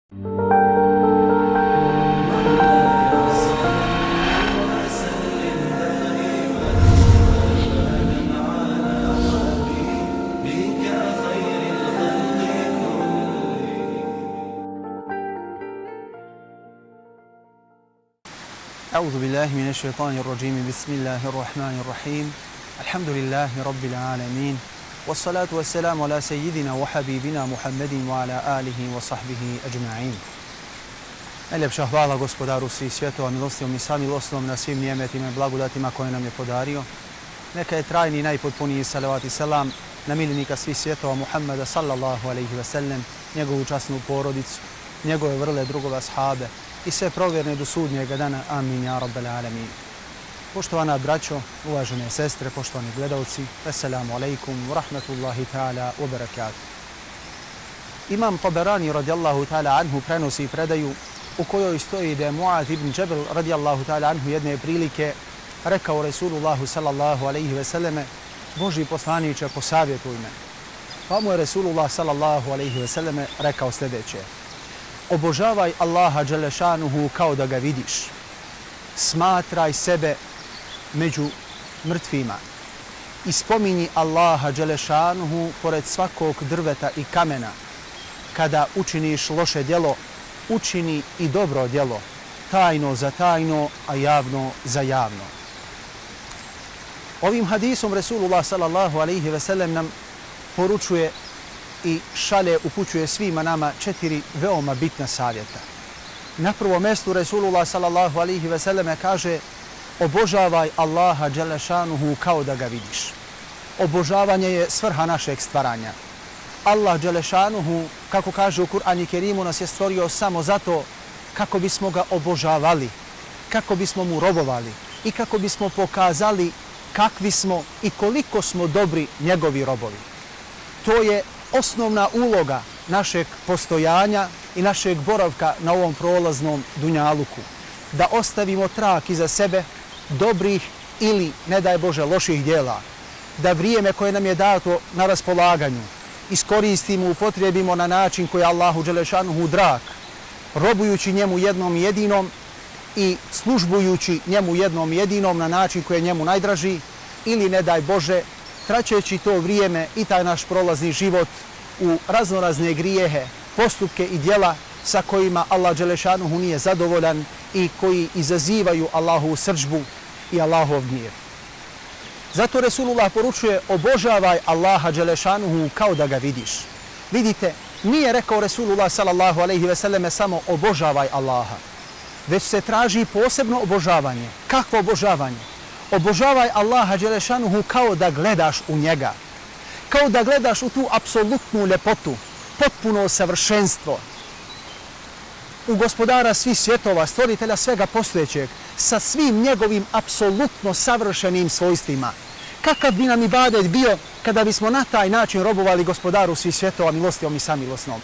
أعوذ بالله من الشيطان الرجيم بسم الله الرحمن الرحيم الحمد لله رب العالمين والصلاة والسلام على سيدنا وحبيبنا محمد وعلى آله وصحبه أجمعين. Najljepša hvala gospodaru svih svjetova, milostivim i samilosnom na svim nijemetima i blagodatima koje nam je podario. Neka je trajni i najpotpuniji salavat i selam na miljenika svih svjetova Muhammeda sallallahu alaihi ve sellem, njegovu časnu porodicu, njegove vrle drugove ashabe i sve provjerne do sudnjega dana. Amin, ja rabbal alamin. Poštovana braćo, uvažene sestre, poštovani gledalci, assalamu alaikum wa rahmatullahi ta'ala wa barakatuh. Imam Taberani radijallahu ta'ala anhu prenosi predaju u kojoj stoji da je Mu'adh ibn Džebel radijallahu ta'ala anhu jedne prilike rekao Resulullahu sallallahu alaihi ve selleme: Božji poslaniče, posavjetuj me. Pa mu je Resulullah sallallahu alaihi ve selleme rekao sljedeće: obožavaj Allaha dželešanuhu kao da ga vidiš. Smatraj sebe među mrtvima i spominji Allaha dželešanuhu pored svakog drveta i kamena. Kada učiniš loše djelo, učini i dobro djelo, tajno za tajno, a javno za javno. Ovim hadisom Resulullah sallallahu alaihi ve sellem nam poručuje i šalje, upućuje svima nama 4 veoma bitna savjeta. Na prvom mjestu Resulullah sallallahu alaihi ve selleme kaže: obožavaj Allaha dželešanuhu kao da ga vidiš. Obožavanje je svrha našeg stvaranja. Allah dželešanuhu, kako kaže u Kur'anu i Kerimu, nas je stvorio samo zato kako bismo ga obožavali, kako bismo mu robovali i kako bismo pokazali kakvi smo i koliko smo dobri njegovi robovi. To je osnovna uloga našeg postojanja i našeg boravka na ovom prolaznom dunjaluku. Da ostavimo trag iza sebe dobrih ili, ne daj Bože, loših djela. Da vrijeme koje nam je dato na raspolaganju iskoristimo, upotrijebimo na način koji je Allahu dželešanuhu drag, robujući njemu jednom jedinom i službujući njemu jednom jedinom na način koji je njemu najdraži, ili, ne daj Bože, traćeći to vrijeme i taj naš prolazni život u raznorazne grijehe, postupke i djela sa kojima Allah dželešanuhu nije zadovoljan i koji izazivaju Allahovu srdžbu i Allahov gnjev. Zato Resulullah poručuje: obožavaj Allaha dželešanuhu kao da ga vidiš. Vidite, nije rekao Resulullah sallallahu alaihi ve selleme samo obožavaj Allaha, već se traži posebno obožavanje. Kakvo obožavanje? Obožavaj Allaha dželešanuhu kao da gledaš u njega. Kao da gledaš u tu apsolutnu ljepotu, potpuno savršenstvo, u gospodara svih svjetova, stvoritelja svega postojećeg, sa svim njegovim apsolutno savršenim svojstvima. Kakav bi nam ibadet bio kada bismo na taj način robovali gospodaru svih svjetova, milostivom i samilosnom?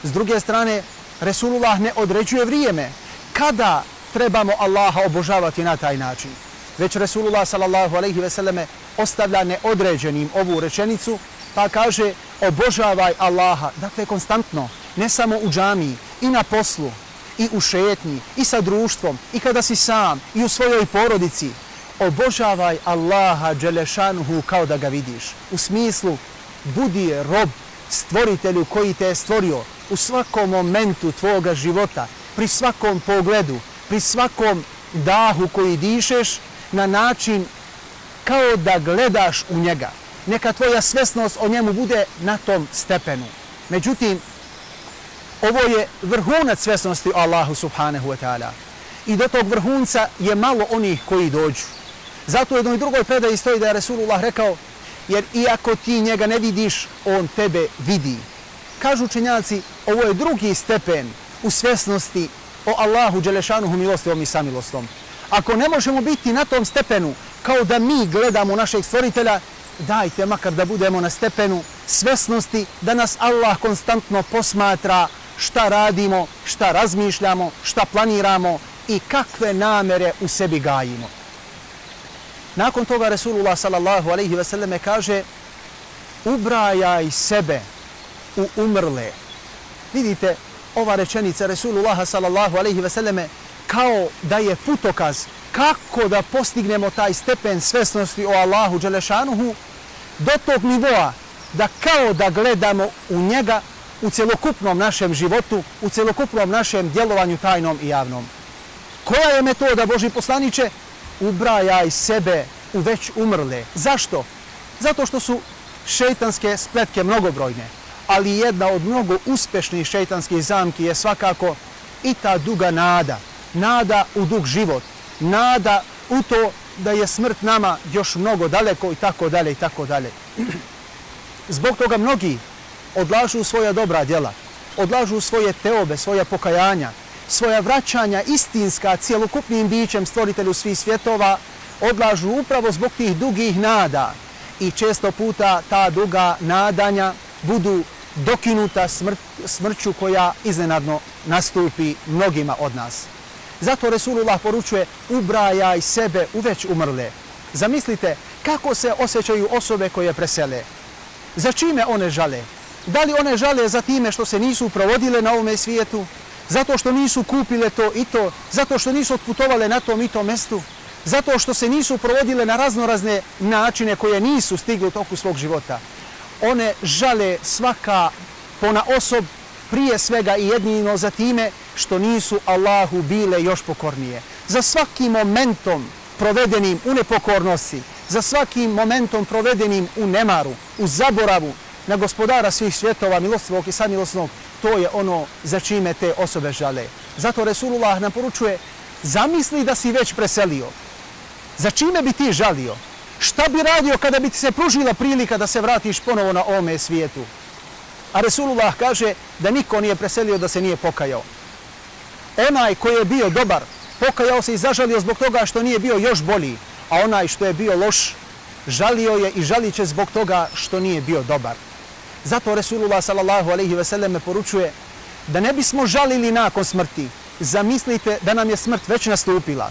S druge strane, Resulullah ne određuje vrijeme kada trebamo Allaha obožavati na taj način, već Resulullah sallallahu alaihi ve selleme ostavlja neodređenim ovu rečenicu, pa kaže: obožavaj Allaha, dakle konstantno, ne samo u džamiji, i na poslu, i u šetnji, i sa društvom, i kada si sam, i u svojoj porodici. Obožavaj Allaha dželešanuhu kao da ga vidiš. U smislu, budi rob stvoritelju koji te je stvorio u svakom momentu tvoga života, pri svakom pogledu, pri svakom dahu koji dišeš, na način kao da gledaš u njega. Neka tvoja svjesnost o njemu bude na tom stepenu. Međutim, ovo je vrhunac svjesnosti o Allahu subhanahu wa ta'ala. I do tog vrhunca je malo onih koji dođu. Zato u jednoj drugoj predaji stoji da je Resulullah rekao: jer iako ti njega ne vidiš, on tebe vidi. Kažu učenjaci, ovo je drugi stepen u svjesnosti o Allahu dželešanuhu, milostivom i samilostom. Ako ne možemo biti na tom stepenu kao da mi gledamo našeg stvoritelja, dajte makar da budemo na stepenu svjesnosti da nas Allah konstantno posmatra šta radimo, šta razmišljamo, šta planiramo i kakve namere u sebi gajimo. Nakon toga Resulullah sallallahu alaihi ve selleme kaže: ubrajaj sebe u umrle. Vidite, ova rečenica Resulullaha sallallahu alejhi ve selleme kao da je putokaz kako da postignemo taj stepen svesnosti o Allahu dželešanuhu do tog nivoa da kao da gledamo u njega u celokupnom našem životu, u celokupnom našem djelovanju tajnom i javnom. Koja je metoda, Božji poslaniče? Ubrajaj sebe u već umrle. Zašto? Zato što su šejtanske spletke mnogobrojne, ali jedna od mnogo uspešnih šejtanskih zamki je svakako i ta duga nada. Nada u dug život, nada u to da je smrt nama još mnogo daleko i tako dalje i tako dalje. Zbog toga mnogi odlažu svoja dobra djela, odlažu svoje teobe, svoja pokajanja, svoja vraćanja istinska cjelokupnim bićem stvoritelju svih svjetova, odlažu upravo zbog tih dugih nada i često puta ta duga nadanja budu dokinuta smrću koja iznenadno nastupi mnogima od nas. Zato Resulullah poručuje ubrajaj sebe u već umrle. Zamislite kako se osjećaju osobe koje presele. Za čime one žale? Da li one žale za time što se nisu provodile na ovome svijetu? Zato što nisu kupile to i to? Zato što nisu otputovale na tom i tom mjestu? Zato što se nisu provodile na raznorazne načine koje nisu stigli u toku svog života? One žale svaka ponaosob prije svega i jedino za time što nisu Allahu bile još pokornije. Za svakim momentom provedenim u nepokornosti, za svakim momentom provedenim u nemaru, u zaboravu na gospodara svih svjetova, milostivog i samilosnog, to je ono za čime te osobe žale. Zato Resulullah nam poručuje, zamisli da si već preselio. Za čime bi ti žalio? Šta bi radio kada bi ti se pružila prilika da se vratiš ponovo na ovome svijetu? A Resulullah kaže da niko nije preselio da se nije pokajao. Onaj koji je bio dobar, pokajao se i zažalio zbog toga što nije bio još bolji, a onaj što je bio loš, žalio je i žalit će zbog toga što nije bio dobar. Zato Resulullah sallallahu alejhi ve sellem poručuje da ne bismo žalili nakon smrti. Zamislite da nam je smrt već nastupila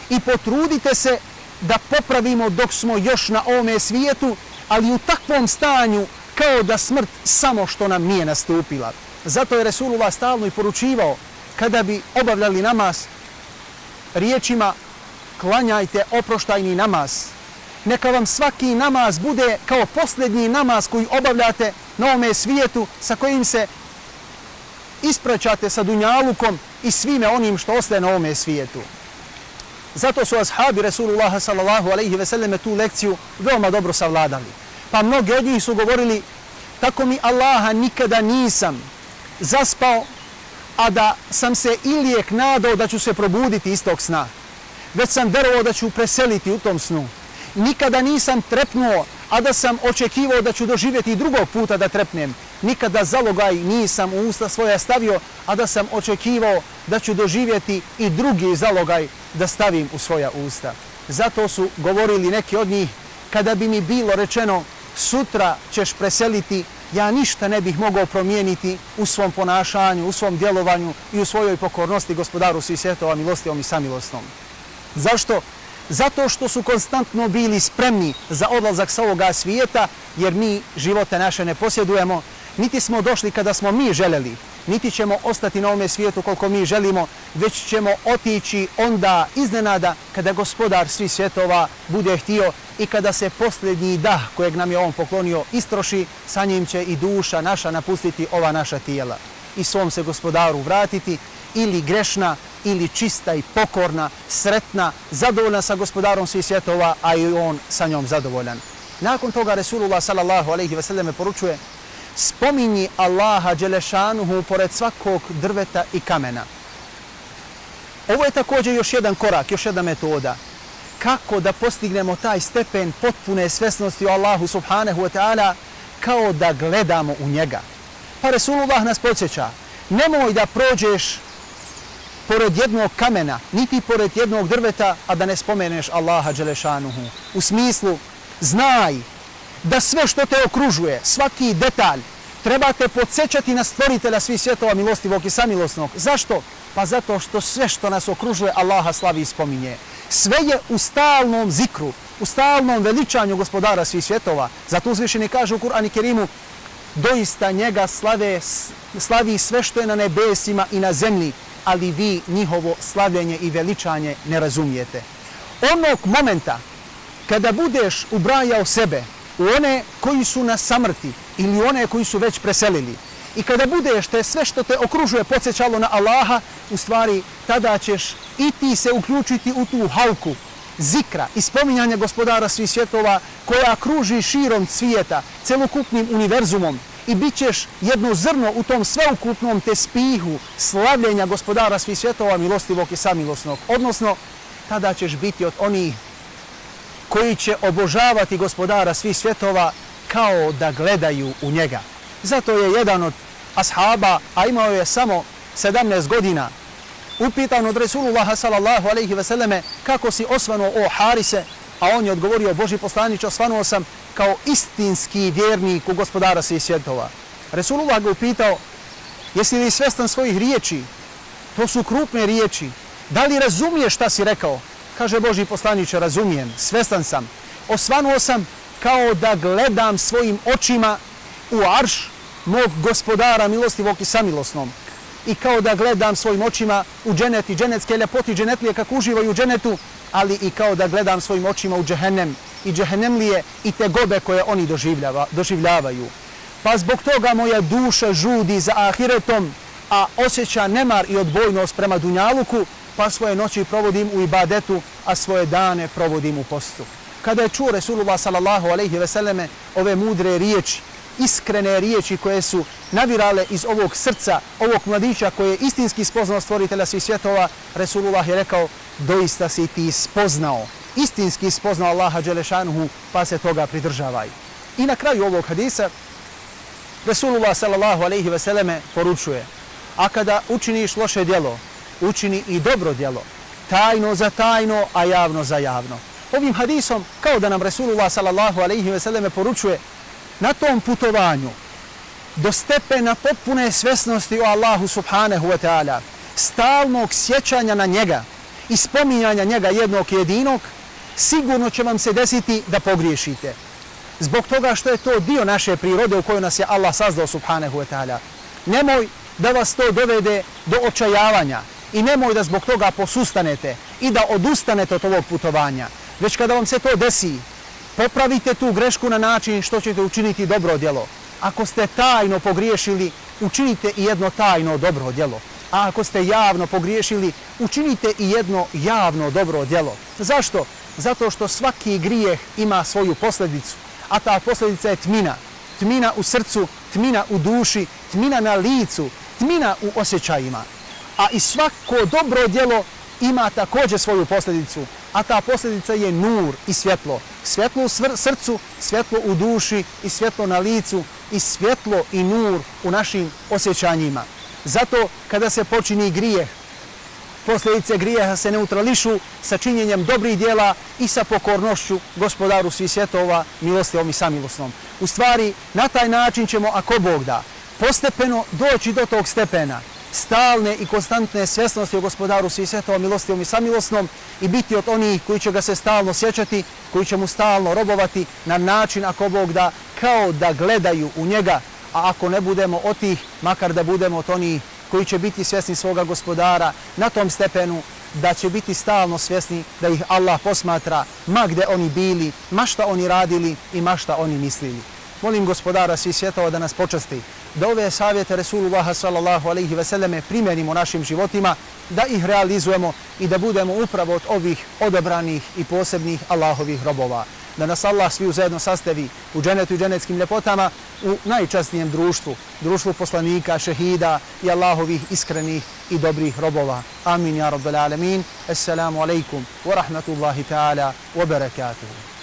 i potrudite se da popravimo dok smo još na ovome svijetu, ali u takvom stanju kao da smrt samo što nam nije nastupila. Zato je Resulullah stalno i poručivao kada bi obavljali namaz riječima klanjajte oproštajni namaz. Neka vam svaki namaz bude kao posljednji namaz koji obavljate na ovome svijetu sa kojim se ispraćate sa dunjalukom i svime onim što ostaje na ovome svijetu. Zato su ashabi Resulullaha sallallahu alejhi ve selleme tu lekciju veoma dobro savladali. Pa mnogi od njih su govorili, tako mi Allaha nikada nisam zaspao, a da sam se ilijek nadao da ću se probuditi iz tog sna. Već sam verovao da ću preseliti u tom snu. Nikada nisam trepnuo, a da sam očekivao da ću doživjeti drugog puta da trepnem. Nikada zalogaj nisam u usta svoja stavio, a da sam očekivao da ću doživjeti i drugi zalogaj da stavim u svoja usta. Zato su govorili neki od njih, kada bi mi bilo rečeno sutra ćeš preseliti, ja ništa ne bih mogao promijeniti u svom ponašanju, u svom djelovanju i u svojoj pokornosti gospodaru svih svjetova, milostivom i samilosnom. Zašto? Zato što su konstantno bili spremni za odlazak sa ovoga svijeta, jer mi živote naše ne posjedujemo, niti smo došli kada smo mi želeli, niti ćemo ostati na ovome svijetu koliko mi želimo, već ćemo otići onda iznenada kada gospodar svih svjetova bude htio i kada se posljednji dah kojeg nam je on poklonio istroši, sa njim će i duša naša napustiti ova naša tijela i svom se gospodaru vratiti, ili grešna, ili čista i pokorna, sretna, zadovoljna sa gospodarom svih svjetova, a i on sa njom zadovoljan. Nakon toga Resulullah sallallahu alejhi ve selleme poručuje, spominji Allaha dželešanuhu pored svakog drveta i kamena. Ovo je također još jedan korak, još jedna metoda. Kako da postignemo taj stepen potpune svesnosti o Allahu subhanahu wa ta'ala kao da gledamo u njega. Pa Resulullah nas podsjeća, nemoj da prođeš pored jednog kamena, niti pored jednog drveta, a da ne spomeneš Allaha dželešanuhu. U smislu, znaj da sve što te okružuje, svaki detalj, trebate podsjećati na stvoritelja svih svjetova, milostivog i samilosnog. Zašto? Pa zato što sve što nas okružuje Allaha slavi i spominje. Sve je u stalnom zikru, u stalnom veličanju gospodara svih svjetova. Zato uzvišeni kaže u Kur'anu Kerimu, doista njega slavi sve što je na nebesima i na zemlji, ali vi njihovo slavljenje i veličanje ne razumijete. Onog momenta kada budeš ubrajao sebe u one koji su na samrti ili one koji su već preselili i kada budeš te sve što te okružuje podsjećalo na Allaha, u stvari tada ćeš i ti se uključiti u tu halku zikra i spominjanja gospodara svih svjetova koja kruži širom svijeta, celokupnim univerzumom i bit ćeš jedno zrno u tom sveukupnom tespihu slavljenja gospodara svih svjetova milostivog i samilosnog. Odnosno, tada ćeš biti od onih koji će obožavati gospodara svih svjetova kao da gledaju u njega. Zato je jedan od ashaba, a imao je samo 17 godina, upitan od Resulullaha sallallahu alejhi ve selleme kako si osvanuo o Harise, a on je odgovorio: Božji poslaniče, osvanuo sam kao istinski vjernik u gospodara svih svjetova. Resulullah ga upitao: jesi li svjestan svojih riječi? To su krupne riječi. Da li razumiješ šta si rekao? Kaže: Božji poslaniče, razumijem, svjestan sam. Osvanuo sam kao da gledam svojim očima u arš mog gospodara milostivog i samilosnom. I kao da gledam svojim očima u dženet i dženetske ljepote i dženetlije kako uživaju u dženetu, ali i kao da gledam svojim očima u džehennem i džehennemlije i te gobe koje oni doživljavaju. Pa zbog toga moja duša žudi za ahiretom, a osjeća nemar i odbojnost prema dunjaluku, pa svoje noći provodim u ibadetu, a svoje dane provodim u postu. Kada je čuo Resulullah sallallahu alejhi ve selleme ove mudre riječi, iskrene riječi koje su navirale iz ovog srca, ovog mladića koji je istinski spoznao stvoritelja svih svjetova, Resulullah je rekao: doista si ti spoznao, istinski spoznao Allaha dželešanuhu, pa se toga pridržavaj. I na kraju ovog hadisa Resulullah sallallahu alejhi ve selleme poručuje: a kada učiniš loše djelo, učini i dobro djelo, tajno za tajno, a javno za javno. Ovim hadisom kao da nam Resulullah sallallahu alejhi ve selleme poručuje na tom putovanju do stepena potpune svjesnosti o Allahu subhanahu wa ta'ala, stalnog sjećanja na njega i spominjanja njega jednog jedinog, sigurno će vam se desiti da pogriješite. Zbog toga što je to dio naše prirode u kojoj nas je Allah sazdao subhanahu wa ta'ala. Nemoj da vas to dovede do očajavanja i nemoj da zbog toga posustanete i da odustanete od ovog putovanja. Već kada vam se to desi, popravite tu grešku na način što ćete učiniti dobro djelo. Ako ste tajno pogriješili, učinite i jedno tajno dobro djelo. A ako ste javno pogriješili, učinite i jedno javno dobro djelo. Zašto? Zato što svaki grijeh ima svoju posljedicu, a ta posljedica je tmina. Tmina u srcu, tmina u duši, tmina na licu, tmina u osjećajima. A i svako dobro djelo ima također svoju posljedicu, a ta posljedica je nur i svjetlo. Svjetlo u srcu, svjetlo u duši i svjetlo na licu i svjetlo i nur u našim osjećanjima. Zato kada se počini grijeh, posljedice grijeha se neutrališu sa činjenjem dobrih djela i sa pokornošću gospodaru svih svjetova, milostivom i samilosnom. U stvari, na taj način ćemo, ako Bog da, postepeno doći do tog stepena stalne i konstantne svjesnosti o gospodaru svih svjetova, milostivom i samilosnom i biti od onih koji će ga se stalno sjećati, koji će mu stalno robovati na način, ako Bog da, kao da gledaju u njega, a ako ne budemo od tih, makar da budemo od onih koji će biti svjesni svoga gospodara na tom stepenu, da će biti stalno svjesni da ih Allah posmatra ma gde oni bili, ma šta oni radili i ma šta oni mislili. Molim gospodara svih svjetova da nas počasti, da ove savjete Resulullaha sallallahu alejhi ve selleme primjenimo našim životima, da ih realizujemo i da budemo upravo od ovih odabranih i posebnih Allahovih robova. Da nas Allah svi zajedno sastavi u dženetu i dženetskim ljepotama u najčasnijem društvu, društvu poslanika, šehida i Allahovih iskrenih i dobrih robova. Amin ja rabbal alamin. Assalamu alaikum wa rahmatullahi ta'ala wa barakatuhu.